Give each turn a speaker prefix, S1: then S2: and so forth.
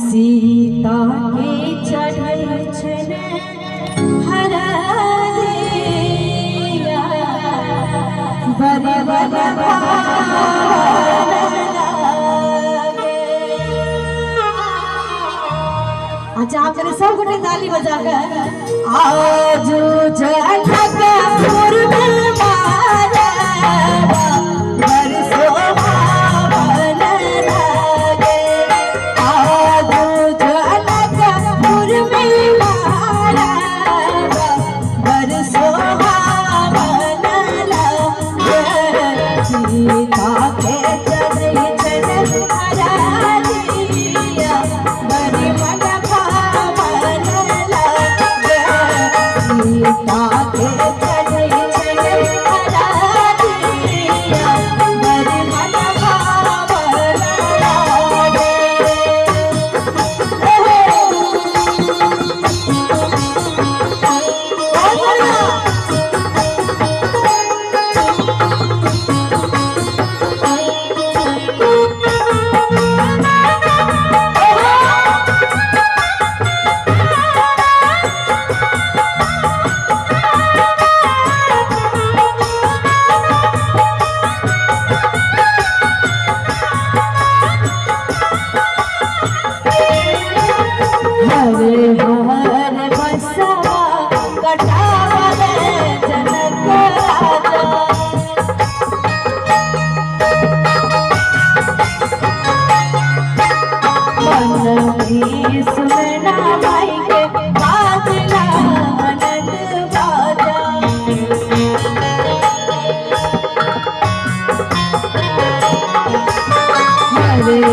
S1: सीता के चढ़ल छने हरा दिया बर बर अच्छा आप मेरे सब गोटे ताली बजाकर आज जनकपुर में मारा बरसो पावन लागे आज जनकपुर में मारा बरसो पावन लागे सीता के चढ़ई छने हरा दिया बड़ी मन सीता के चढ़ई छने हरा दिया बड़ी मन भावन लागे। हरे हर बसवा कटावले जनक राजा मन में सुनना भाई के बाजला आनंद बाजा हरे